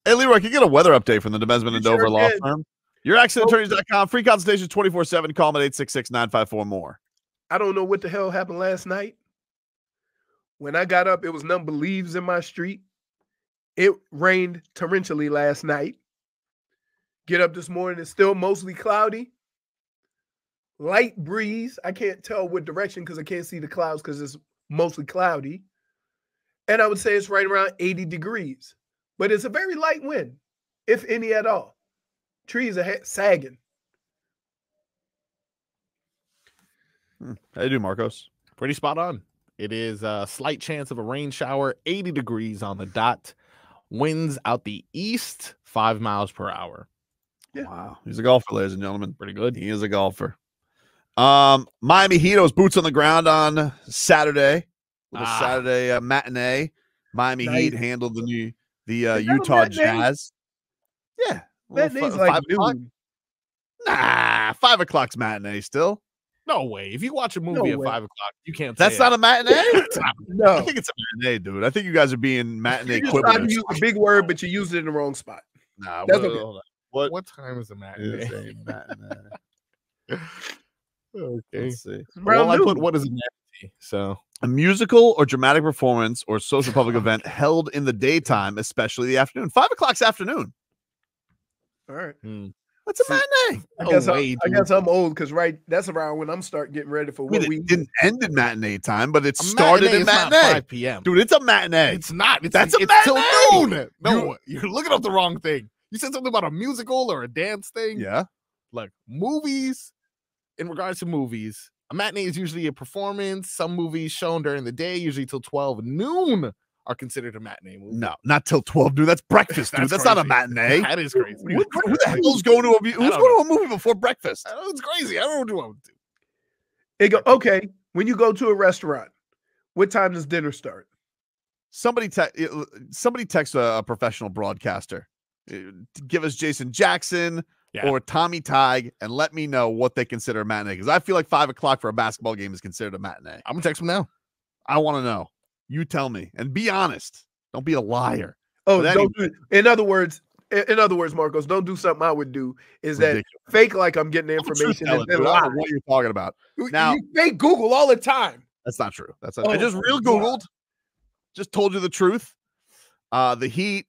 Hey, Leroy, can you get a weather update from the Demesman and Dover Law Firm? YourAccidentAttorneys.com. Free consultations 24/7. Call them at 866-954-MORE. I don't know what the hell happened last night. When I got up, it was nothing but leaves in my street. It rained torrentially last night. Get up this morning, it's still mostly cloudy. Light breeze. I can't tell what direction because I can't see the clouds because it's mostly cloudy. And I would say it's right around 80 degrees. But it's a very light wind, if any at all. Trees are sagging. How you do, Marcos? Pretty spot on. It is a slight chance of a rain shower, 80 degrees on the dot. Winds out the east, 5 miles per hour. Yeah. Wow. He's a golfer, ladies and gentlemen. Pretty good. He is a golfer. Miami Heat's boots on the ground on Saturday. With a Saturday matinee. Miami Heat handled the Utah Jazz. Yeah. Matinee's like noon. Nah, 5 o'clock's matinee still. No way. If you watch a movie at 5 o'clock, you can't. That's not a matinee. No, I think it's a matinee, dude. I think you guys are being matinee. You tried to use a big word, but you used it in the wrong spot. Nah, what time is a matinee? It's a matinee. Okay. Let's see. Well, I put what is a matinee? So a musical or dramatic performance or social public event held in the daytime, especially the afternoon. 5 o'clock's afternoon. All right. What's a matinee? I guess I'm old because that's around when I'm starting getting ready for what we didn't end in matinee time, but it started in matinee. 5 p.m. Dude, it's a matinee. It's not. It's matinee. Till noon. No, you're looking up the wrong thing. You said something about a musical or a dance thing. Yeah. Like movies, in regards to movies, a matinee is usually a performance. Some movies shown during the day, usually till 12 noon, are considered a matinee movie. No, not till 12, dude. That's breakfast, dude. That's not a matinee. That is crazy. Who the hell is going to a movie? Who's going to a movie before breakfast? It's crazy. I don't know what I would do. They go, okay, when you go to a restaurant, what time does dinner start? Somebody text a professional broadcaster. Give us Jason Jackson or Tommy Tig and let me know what they consider a matinee. Because I feel like 5 o'clock for a basketball game is considered a matinee. I'm going to text them now. I want to know. You tell me and be honest. Don't be a liar. Oh, in other words, Marcos, don't do something I would do. Is ridiculous. That fake like I'm getting the information and then lie. What you're talking about? Now, you fake Google all the time. That's not true. I just real Googled. Just told you the truth. The Heat.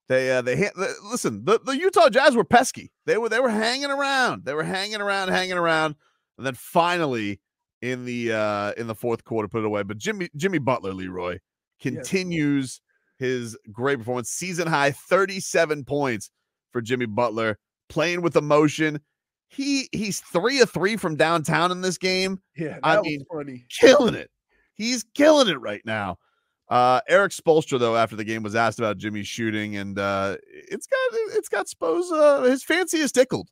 Listen. The Utah Jazz were pesky. They were hanging around. And then finally in the fourth quarter, put it away. But Jimmy Butler, Leroy, continues his great performance. Season high 37 points for Jimmy Butler, playing with emotion. He's 3 of 3 from downtown in this game. Yeah, I mean, funny. Killing it. He's killing it right now. Eric Spoelstra, though, after the game was asked about Jimmy's shooting, and it's got Spo's his fancy is tickled.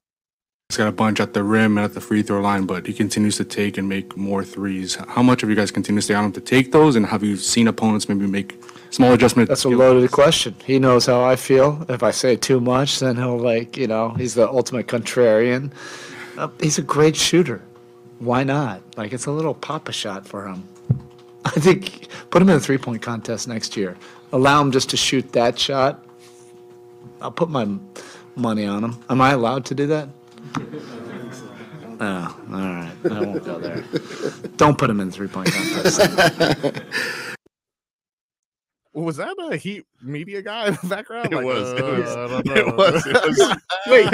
He's got a bunch at the rim and at the free throw line, but he continues to take and make more threes. How much of you guys continue to stay on him to take those, and have you seen opponents maybe make small adjustments? That's a loaded question. He knows how I feel. If I say too much, then he'll he's the ultimate contrarian. He's a great shooter. Why not? It's a little papa shot for him. I think put him in a three-point contest next year. Allow him just to shoot that shot. I'll put my money on him. Am I allowed to do that? Oh, all right. I won't go there. Don't put him in the three-point contest. Was that a Heat media guy in the background? It was. Wait,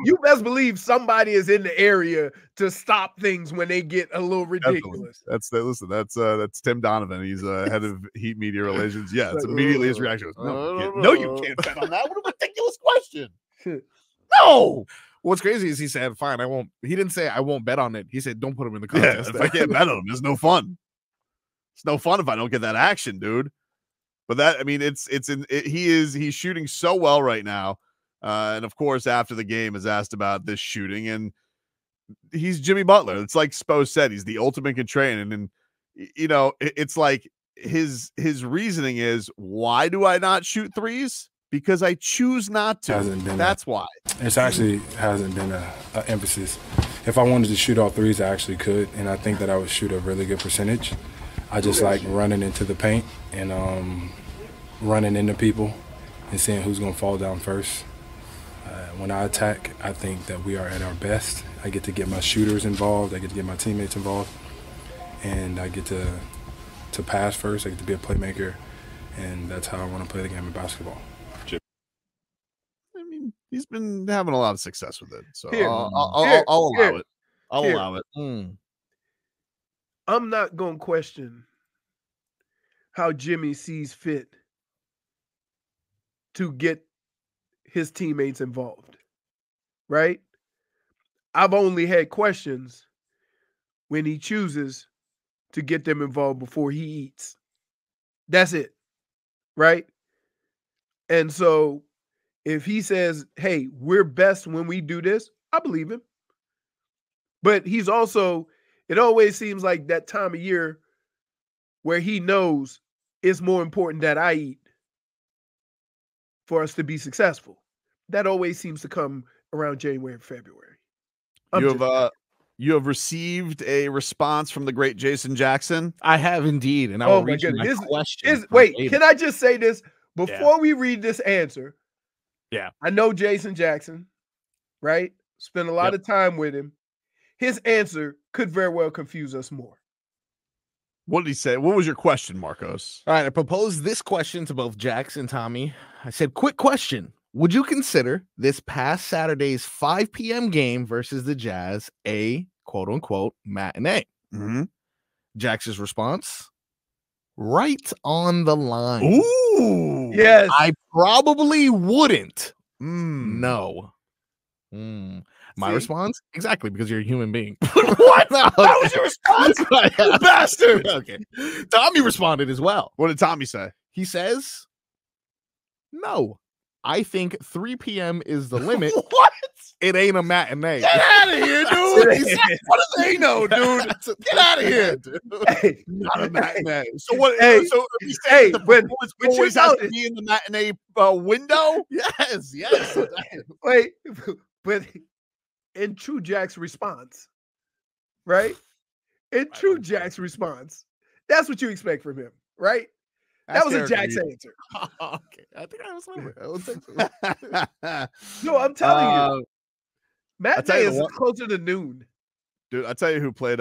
you best believe somebody is in the area to stop things when they get a little ridiculous. That's Tim Donovan. He's head of Heat media relations. Yeah, it's immediately his reaction was, no, you can't bet on that. What a ridiculous question. No. What's crazy is he said, fine, I won't. He didn't say I won't bet on it. He said, don't put him in the contest. Yeah, if I can't bet on him, it's no fun. It's no fun if I don't get that action, dude. But that, I mean, he's shooting so well right now. And of course, after the game is asked about this shooting, and he's Jimmy Butler. It's like Spo said, he's the ultimate contrarian. And it's like his reasoning is, why do I not shoot threes? Because I choose not to. That's why. It actually hasn't been an emphasis. If I wanted to shoot all threes, I actually could, and I think that I would shoot a really good percentage. I just like running into the paint and running into people. and seeing who's going to fall down first. When I attack, I think that we are at our best. I get to get my shooters involved. I get to get my teammates involved. And I get to pass first. I get to be a playmaker. And that's how I want to play the game of basketball. I mean, he's been having a lot of success with it. So Here. I'll allow it. I'll allow it. I'm not going to question how Jimmy sees fit to get his teammates involved, right? I've only had questions when he chooses to get them involved before he eats. That's it, right? And so if he says, hey, we're best when we do this, I believe him. But he's also, it always seems like that time of year where he knows it's more important that I eat for us to be successful. That always seems to come around January and February. You have received a response from the great Jason Jackson. I have indeed, and I will read you my question. Wait, can I just say this before we read this answer? Yeah, I know Jason Jackson, right? Spent a lot of time with him. His answer could very well confuse us more. What did he say? What was your question, Marcos? All right, I proposed this question to both Jax and Tommy. I said, quick question. Would you consider this past Saturday's 5 p.m. game versus the Jazz a quote-unquote matinee? Mm-hmm. Jax's response, right on the line. Ooh. Yes. I probably wouldn't. No. My response? Exactly, because you're a human being. What? That was your response? You bastard. Okay. Tommy responded as well. What did Tommy say? He says, no. I think 3 p.m. is the limit. What? It ain't a matinee. Get out of here, dude. What do they know, dude? Get out of here, dude. Hey, not a matinee. So what? Hey, so you say the performance when always you has know to be in the matinee window? Yes. Wait, but in true Jack's response, right? In true Jack's response, that's what you expect from him, right? That was a Jack's answer. Okay, I think I was No, I'm telling you. Matinee is closer to noon. Dude, I tell you who played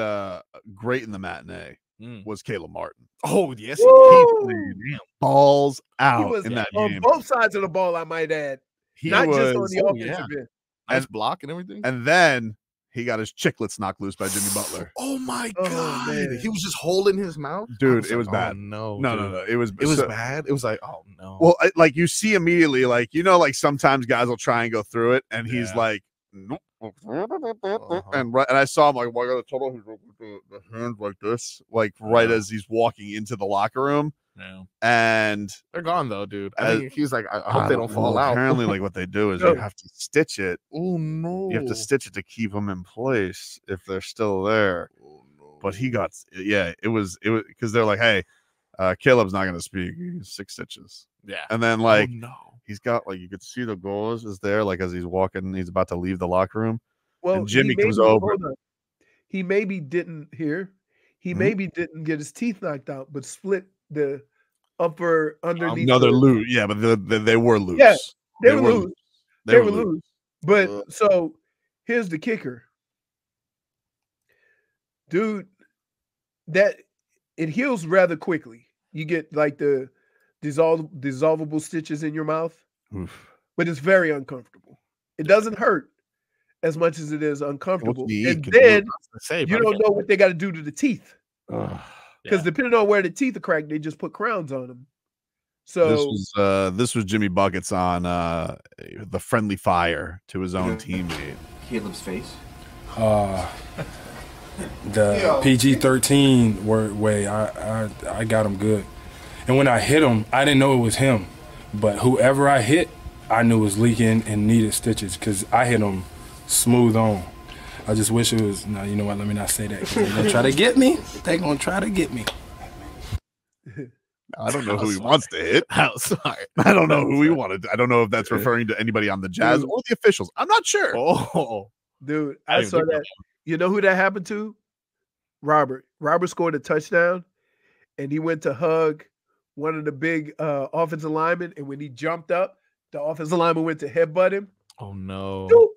great in the matinee was Caleb Martin. Oh, yes. He played balls out in that on game. both sides of the ball, I might add. Not just on the offensive end. Nice block and everything. And then he got his chiclets knocked loose by Jimmy Butler. Oh my God. Man. He was just holding his mouth. Dude, it was bad. No. It was bad. It was like, oh no. Well, like you see immediately, like, you know, like sometimes guys will try and go through it, and he's like, nope. And I saw him like, well, I gotta tell him the hands like this, like right as he's walking into the locker room. Yeah. And they're gone though, dude. I think he's like, I hope they don't fall out. Apparently, like what they do is you have to stitch it. Oh no. You have to stitch it to keep them in place if they're still there. Oh no. But he got it was because they're like, hey, Caleb's not gonna speak. He's 6 stitches. Yeah. And then like he's got like you could see the gauze is there, like as he's walking, he's about to leave the locker room. Well, and Jimmy comes over. He maybe didn't hear. He maybe didn't get his teeth knocked out, but split the upper underneath. No, they're loose. Yeah, but they were loose. Yeah, they were loose. They were loose. But so here's the kicker, dude. That it heals rather quickly. You get like the dissolvable stitches in your mouth, but it's very uncomfortable. It doesn't hurt as much as it is uncomfortable. And then you don't know what they got to do to the teeth. Because depending on where the teeth are cracked, they just put crowns on them. So this was Jimmy Buckets on the friendly fire to his own teammate. Caleb's face. The PG-13 way, I got him good. And when I hit him, I didn't know it was him. But whoever I hit, I knew was leaking and needed stitches because I hit him smooth on. I just wish it was, no, you know what, let me not say that. They're going to try to get me. They're going to try to get me. I don't know who he wants to hit. Sorry. I don't know who he wanted. I don't know if that's referring to anybody on the Jazz or the officials. I'm not sure. Oh, dude, I saw that. You know who that happened to? Robert. Robert scored a touchdown, and he went to hug one of the big offensive linemen, and when he jumped up, The offensive lineman went to headbutt him. Oh no! Doop.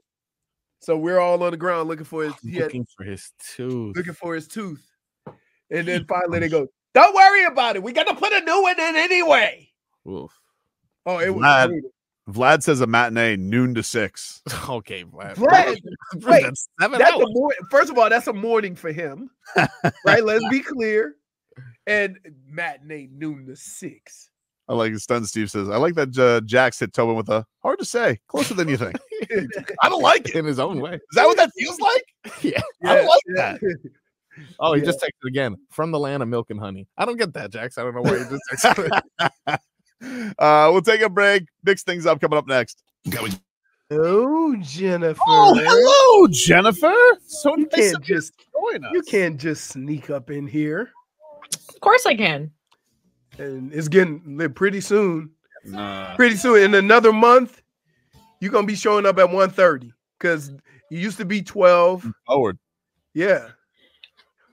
So we're all on the ground looking for his Looking for his tooth. Looking for his tooth. And then finally they go, "Don't worry about it. We got to put a new one in anyway." Oof. Oh, it was brutal. Vlad says a matinee noon to 6. Okay, Vlad. Wait, That's 7 that's hours. first of all, that's a morning for him, right? Let's be clear. And matinee noon to 6. I like Stun Steve says, I like that Jax hit Tobin with a hard to say, closer than you think. I don't like it. In his own way. Is that what that feels like? Yeah. I don't like that. Oh, he just texted again from the land of milk and honey. I don't get that, Jax. I don't know why he just texted. We'll take a break. Mix things up coming up next. Oh, Jennifer. Oh, hello, Jennifer. So you nice can't of you just to join us. you can't just sneak up in here. Of course I can. And it's getting lit pretty soon. Nah. Pretty soon. In another month, you're gonna be showing up at 1:30 because you used to be 12. Forward. Yeah.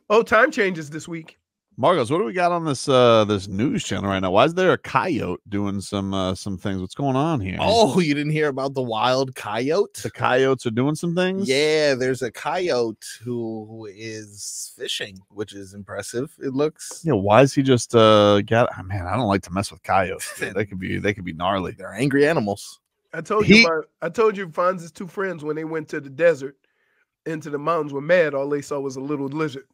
Oh, time changes this week. Margos, what do we got on this this news channel right now? Why is there a coyote doing some things? What's going on here? Oh, you didn't hear about the wild coyote? The coyotes are doing some things? Yeah, there's a coyote who is fishing, which is impressive. It looks. Yeah, why is he just man, I don't like to mess with coyotes. Dude. They could be gnarly. They're angry animals. I told you Fonz's two friends when they went to the desert into the mountains were mad. All they saw was a little lizard.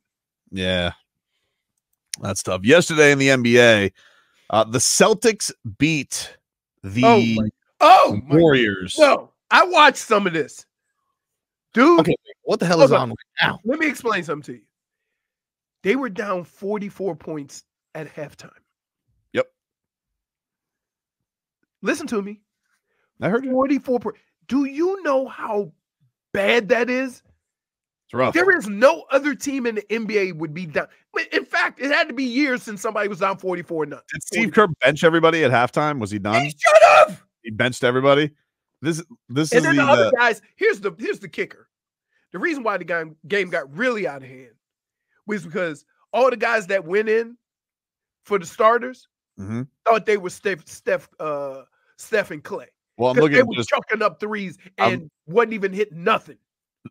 Yeah. That's tough. Yesterday in the NBA, the Celtics beat the Warriors. No, I watched some of this. Dude. Okay, what the hell is on right now? Let me explain something to you. They were down 44 points at halftime. Yep. Listen to me. I heard you. 44 points. Do you know how bad that is? It's rough. There is no other team in the NBA would be down. In fact, it had to be years since somebody was down 44-0. Did Steve Kerr bench everybody at halftime? Was he done? He should have. He benched everybody. This And is then the other guys. Here's the kicker. The reason why the game got really out of hand was because all the guys that went in for the starters thought they were Steph and Clay. Well, I'm looking they were chucking up threes and wasn't even hitting nothing.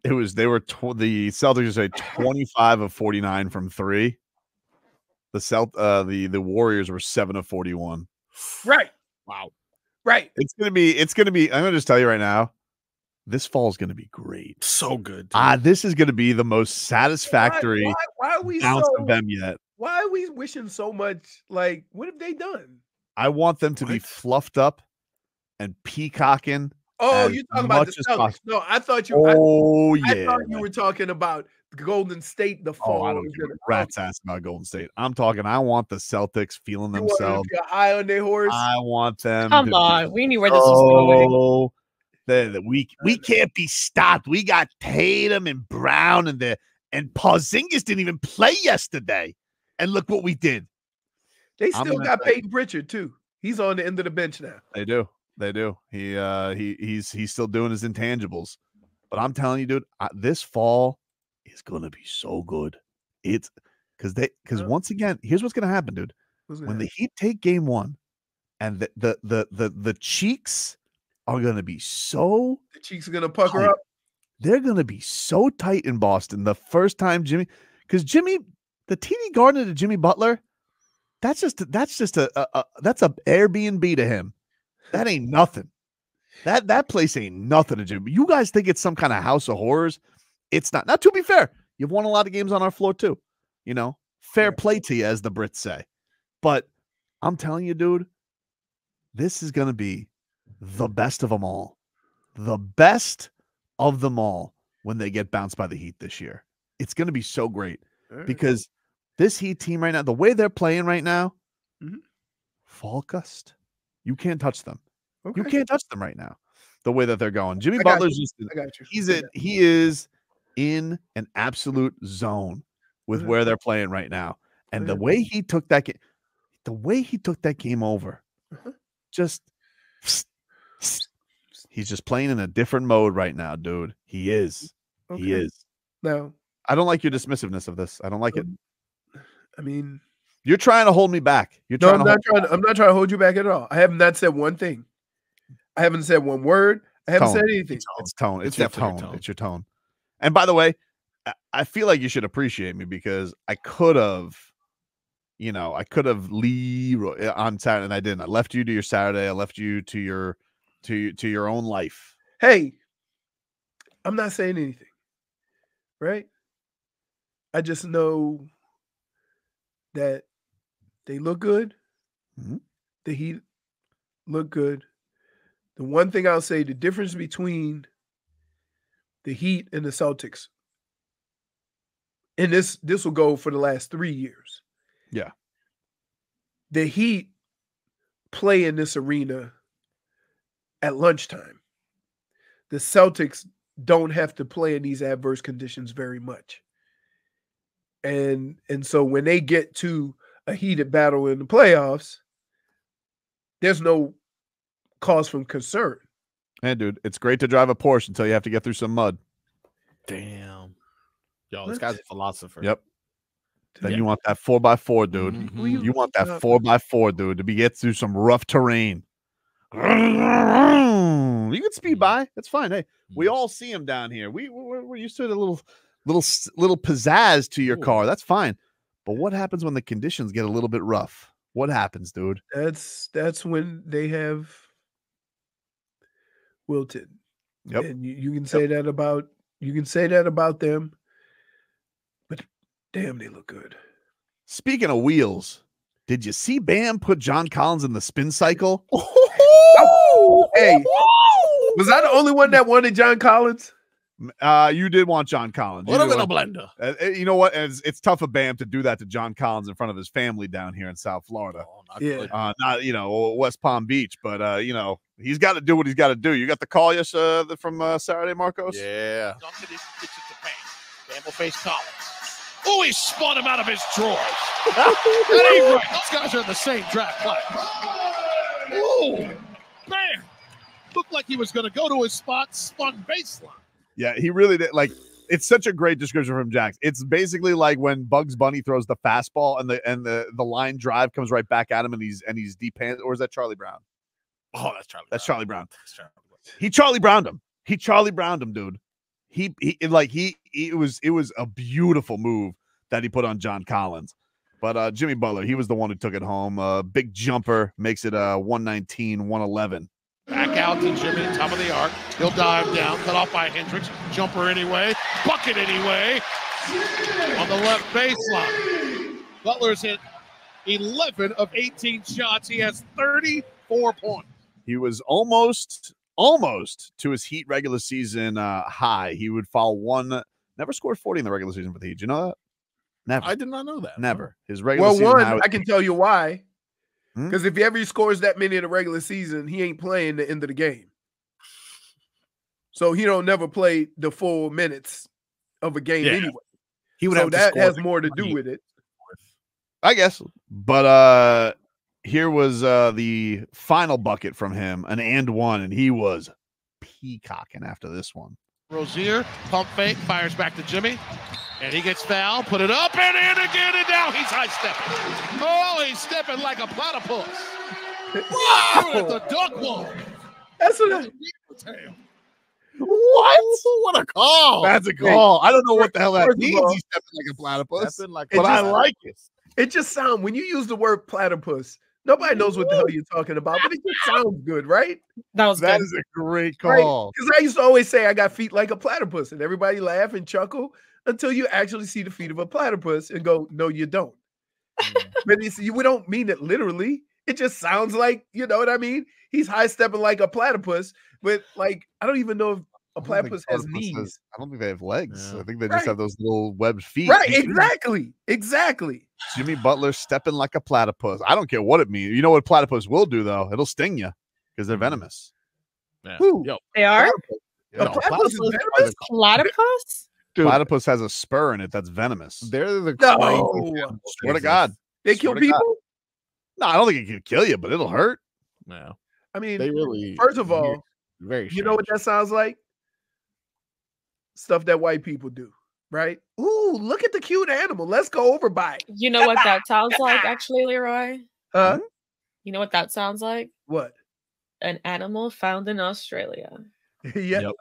The Celtics are 25 of 49 from 3. The Warriors were 7 of 41. Right. Wow. Right. It's gonna be. I'm gonna just tell you right now. This fall is gonna be great. So good. This is gonna be the most satisfactory why are we bounce of them yet. Why are we wishing so much? Like, what have they done? I want them to be fluffed up and peacocking. Oh, you're talking about the Celtics. No, I thought you. I thought you were talking about Golden State. The fall. I don't give a rat's ass about Golden State. I'm talking. I want the Celtics feeling themselves. Your eye on their horse. I want them. Come on, we knew where this was going. We can't be stopped. We got Tatum and Brown and Porzingis didn't even play yesterday, and look what we did. They still got Peyton Pritchard too. He's on the end of the bench now. They do. He's still doing his intangibles, but I'm telling you, dude, this fall is gonna be so good. It's because once again, here's what's gonna happen, dude. When the Heat take game 1, and the cheeks are gonna be so the cheeks are gonna pucker up. They're gonna be so tight in Boston the first time the TD Garden to Jimmy Butler, that's a Airbnb to him. That ain't nothing. That place ain't nothing to do. You guys think it's some kind of house of horrors? It's not. Now, to be fair, you've won a lot of games on our floor too. Fair play to you, as the Brits say. But I'm telling you, dude, this is going to be the best of them all. The best of them all when they get bounced by the Heat this year. It's going to be so great because this Heat team right now, the way they're playing right now, focused. You can't touch them. Okay. You can't touch them right now. The way that they're going. Jimmy Butler's just he is in an absolute zone with where they're playing right now. And the way he took that game over, just he's just playing in a different mode right now, dude. He is. Okay. He is. No. I don't like your dismissiveness of this. I don't like it. I mean, you're trying to hold me back. I'm not trying to hold you back at all. I have not said one thing. I haven't said one word. I haven't said anything. It's tone. It's your definitely tone. It's your tone. And by the way, I feel like you should appreciate me because I could have, Leroy on Saturday and I didn't. I left you to your Saturday. I left you to your own life. Hey, I'm not saying anything, right? I just know that they look good. Mhm. The Heat look good. The one thing I'll say, the difference between the Heat and the Celtics, and this will go for the last 3 years. Yeah. The Heat play in this arena at lunchtime. The Celtics don't have to play in these adverse conditions very much. And so when they get to a heated battle in the playoffs, there's no cause for concern. Hey, dude, it's great to drive a Porsche until you have to get through some mud. Damn. Yo, this What? guy's a philosopher. Yep. Then you want that 4x4, dude. Mhm. You want that 4x4, dude, to get through some rough terrain. You can speed by. That's fine. Hey, we all see him down here. We're used to the little pizzazz to your car. That's fine. But what happens when the conditions get a little bit rough? What happens, dude? That's when they have wilted. Yep. And you can say that about them. But damn, they look good. Speaking of wheels, did you see Bam put John Collins in the spin cycle? Hey, was I the only one that wanted John Collins? You did want John Collins. Put him in a blender. You know what? It's tough of Bam to do that to John Collins in front of his family down here in South Florida. Not West Palm Beach, but he's got to do what he's got to do. You got the call from Saturday, Marcos? Yeah. Bam will face Collins. Oh, he spun him out of his drawers. That ain't right. Those guys are in the same draft class. Oh, Bam! Looked like he was going to go to his spot, spun baseline. Yeah, he really did. Like, it's such a great description from Jax. It's basically like when Bugs Bunny throws the fastball and the line drive comes right back at him and he's deep hand. Or is that Charlie Brown? Oh, that's Charlie. That's Charlie Brown. That's Charlie. He Charlie Browned him. He Charlie Browned him, dude. It was a beautiful move that he put on John Collins. But Jimmy Butler, he was the one who took it home. Big jumper makes it 119-111. Back out to Jimmy, top of the arc. He'll dive down, cut off by Hendricks. Jumper anyway, bucket anyway. On the left baseline. Butler's hit 11 of 18 shots. He has 34 points. He was almost to his Heat regular season high. He would foul one. Never scored 40 in the regular season for the Heat. Do you know that? Never. I did not know that. Never. His regular season high. I can tell you why. Because if he ever scores that many in the regular season, he ain't playing the end of the game. So he don't never play the full minutes of a game anyway. He would so have to that score has more to do with it. I guess. But here was the final bucket from him, an and one, and he was peacocking after this one. Rozier, pump fake, fires back to Jimmy. And he gets fouled, put it up and in again, and now he's high-stepping. Oh, he's stepping like a platypus. Wow! At the duck wall. That's what What a call. That's a call. I don't know what the hell that First of means. all, He's stepping like a platypus. But I like it. It just sounds, when you use the word platypus, nobody knows what the hell you're talking about, but it just sounds good, right? That is a great call. Because I used to always say I got feet like a platypus, and everybody laugh and chuckle until you actually see the feet of a platypus and go, no, you don't. But we don't mean it literally. It just sounds like, you know what I mean? He's high stepping like a platypus, but like, I don't even know if a platypus has knees. I don't think they have legs. Yeah. I think they just have those little webbed feet. Right, exactly. Jimmy Butler stepping like a platypus. I don't care what it means. You know what platypus will do, though? It'll sting you because they're venomous. Yeah. Who? Yo, They are? A platypus is venomous? Platypus? dude, Platypus has a spur in it that's venomous. they're the No. Swear to God. They kill Swear to God. people? No, I don't think it can kill you, but it'll hurt. No, I mean, they really. first of all, very. you know what that sounds like? Stuff that white people do, right? Ooh, look at the cute animal. Let's go over by it. You know what that sounds like, actually, Leroy? Huh? You know what that sounds like? What? an animal found in Australia. Yeah. Yep.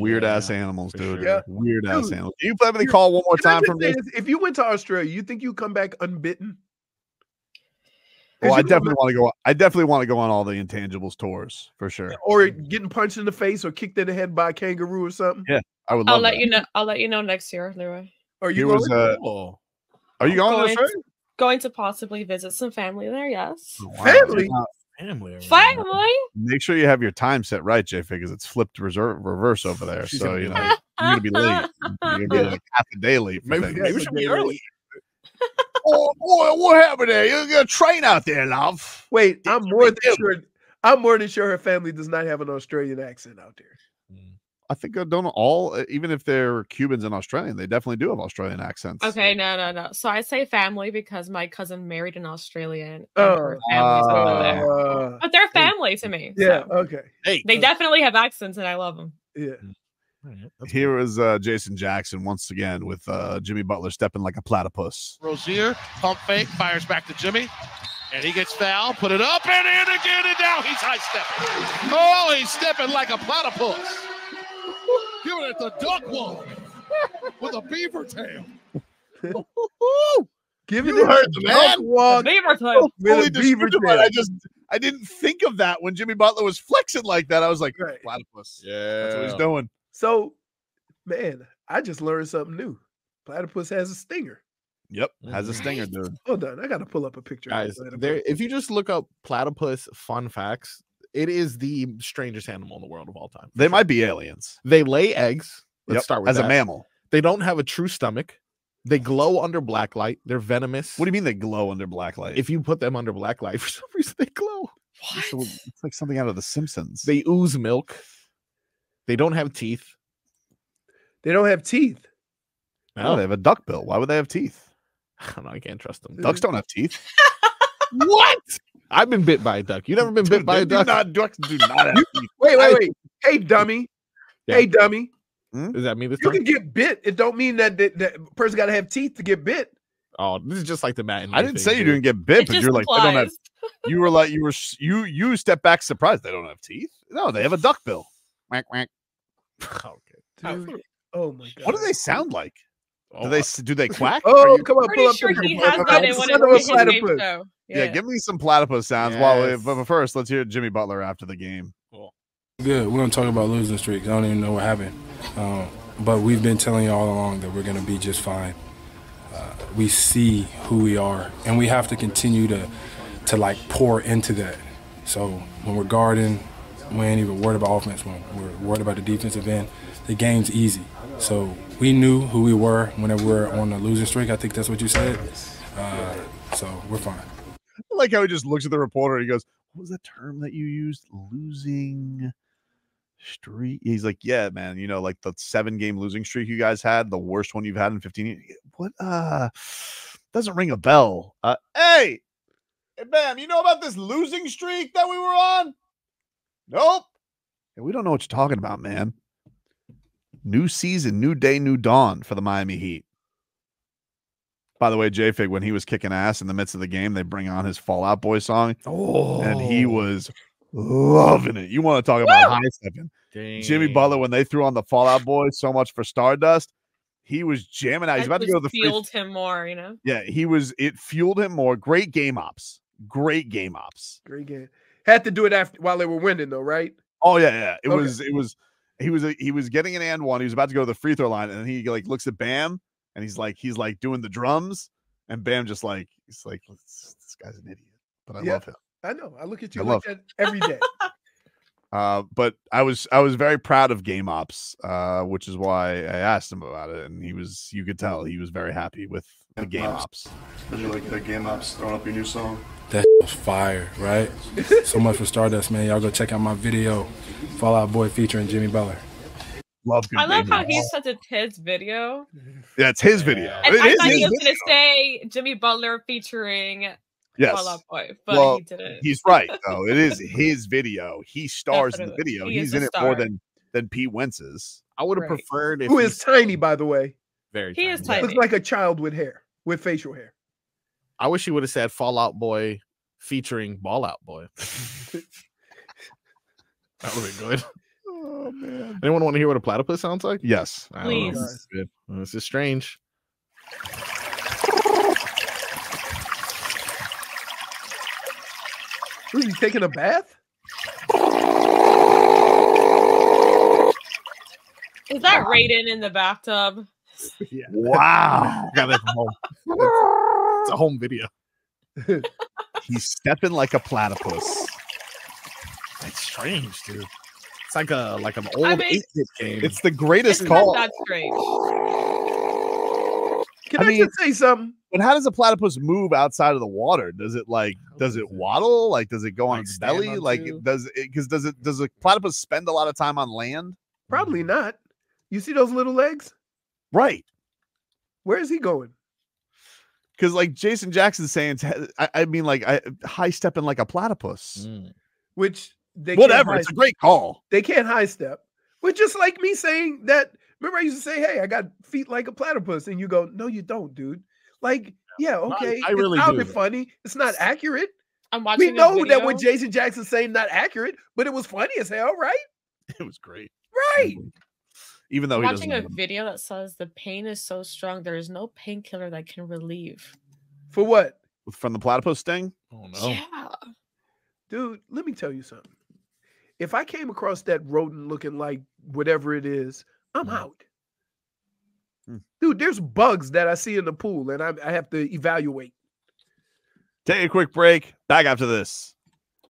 Weird ass animals, for dude. sure. Yeah. Weird ass Dude, animals. Can you play me the call one more Can I time just from say this? this? If you went to Australia, you think you come back unbitten? Well, I you definitely want to go. I definitely want to go on all the intangibles tours for sure. Or getting punched in the face or kicked in the head by a kangaroo or something. Yeah, I would I'll love let that. you know. I'll let you know next year, Leroy. Are you Here going? was Cool. Are you going to Going Australia? Going to possibly visit some family there. Yes. Oh, wow. Family? Family. over there. Family. Make sure you have your time set right, Jay, because it's flipped reverse over there. She's So gonna be you know late. you're gonna be late. You're gonna be like half a day late. For Maybe, things. maybe we should be early. Oh boy, what happened there? You got a train out there, love. Wait, I'm more than sure. I'm more than sure her family does not have an Australian accent out there. I think don't all, even if they're Cubans and Australian, they definitely do have Australian accents. Okay, no. So I say family because my cousin married an Australian. And Oh. her family's over there. But they're family to me. Yeah. So. Okay. Hey, They definitely have accents, and I love them. Yeah. Here is Jason Jackson once again with Jimmy Butler stepping like a platypus. Rozier, pump fake, fires back to Jimmy. And he gets fouled, put it up and in again, and now he's high stepping. Oh, he's stepping like a platypus. Giving it the duck walk with a beaver tail. Giving You it heard a the duck man. walk Beaver tail. with Fully a beaver descriptive, tail. but I didn't think of that when Jimmy Butler was flexing like that. I was like, Right. platypus. Yeah. That's what he's doing. So, man, I just learned something new. Platypus has a stinger. Yep. Has a stinger, dude. Hold on, I got to pull up a picture. Guys, there. If you just look up platypus fun facts, it is the strangest animal in the world of all time. They might be aliens. They lay eggs. Let's start with as that. a mammal. They don't have a true stomach. They glow under black light. They're venomous. What do you mean they glow under black light? If you put them under black light, for some reason they glow. So it's like something out of The Simpsons. They ooze milk. They don't have teeth. They don't have teeth. No, they have a duck bill. Why would they have teeth? I don't know. I can't trust them. Ducks don't have teeth. What? I've been bit by a duck. You never been bit by a duck? Ducks do not have teeth. Wait. Hey, dummy. Yeah. Hey, dummy. Is that me this You time? can get bit. It don't mean that that person got to have teeth to get bit. Oh, this is just like the Matt and I Lee didn't thing, say you dude. didn't get bit, It but just you're like they don't have. applies. You were like you step back surprised they don't have teeth. No, they have a duck bill. Quack quack. Okay. Dude. Oh my god. What do they sound like? Do they quack? Oh, Are you- come on, Pretty pull up sure picture. he has Pull that up in one son of of a his game platypus. show. yeah, give me some platypus sounds. Yes. But first, let's hear Jimmy Butler after the game. Good. We're going to talk about losing streaks. I don't even know what happened. But we've been telling you all along that we're going to be just fine. We see who we are, and we have to continue to like pour into that. So when we're guarding, we ain't even worried about offense. When we're worried about the defensive end, the game's easy. So we knew who we were whenever we're on a losing streak. I think that's what you said. So we're fine. I like how he just looks at the reporter and he goes, "What was the term that you used? Losing streak?" He's like, "Yeah, man. You know, like the 7-game losing streak you guys had, the worst one you've had in 15 years. What? Doesn't ring a bell. Hey, Bam, you know about this losing streak that we were on? Nope. Yeah, we don't know what you're talking about, man. New season, new day, new dawn for the Miami Heat. By the way, J-Fig, when he was kicking ass in the midst of the game, they bring on his Fall Out Boy song. Oh, and he was loving it. You want to talk about high stepping? Jimmy Butler, when they threw on the Fall Out Boy, so much for Stardust, he was jamming out. He's about to go to the fueled him more, you know. Yeah, it fueled him more. Great game ops. Great game. Had to do it while they were winning, though, right? Oh yeah. He was getting an and one. He was about to go to the free throw line, and he like looks at Bam, and he's like doing the drums, and Bam just like he's like, this guy's an idiot, but I love him. I know. I look at you like that every day. But I was very proud of game ops, which is why I asked him about it, and you could tell he was very happy with the game ops. Did you like the game ops throwing up your new song? That was fire, right? So much for Stardust, man. Y'all go check out my video, Fall Out Boy featuring Jimmy Butler. I love how he said it's his video. Yeah, it's his video. And I thought he was going to say Jimmy Butler featuring Fall Out Boy, but he didn't. He's right, though. It is his video. He stars in the video. He's in it more than Pete Wentz's. I would have preferred if who is tiny, by the way. Very he tiny. is tiny. Looks like a child with hair, with facial hair. I wish he would have said Fall Out Boy featuring Ball Out Boy. That would be good. Oh man. Anyone want to hear what a platypus sounds like? Yes. Please. This is good. This is strange. Was he taking a bath? Is that Raiden in the bathtub? Yeah. Wow. Got that from home. It's a home video. He's stepping like a platypus. That's strange, dude. It's like an old 8-bit game. It's the greatest It's call. not that strange. Can I just say something? But how does a platypus move outside of the water? Does it waddle? Like, does it go on its belly? Like, does a platypus spend a lot of time on land? Probably not. You see those little legs? Right. Where is he going? Because like Jason Jackson's saying, I mean, like high stepping like a platypus. Which they whatever. It's a great call. They can't high step. But just like me saying that. Remember, I used to say, "Hey, I got feet like a platypus," and you go, "No, you don't, dude." Like, yeah, okay, I really it's probably do. funny. It's not accurate. I'm watching. We know a that video. what Jason Jackson's saying not accurate, but it was funny as hell, right? It was great. Right. Even though I'm he watching doesn't. a video that says the pain is so strong there is no painkiller that can relieve. For what? From the platypus sting? Oh no. Yeah. Dude, let me tell you something. If I came across that rodent looking like whatever it is, I'm out. Dude, there's bugs that I see in the pool and I have to evaluate. Take a quick break. Back after this.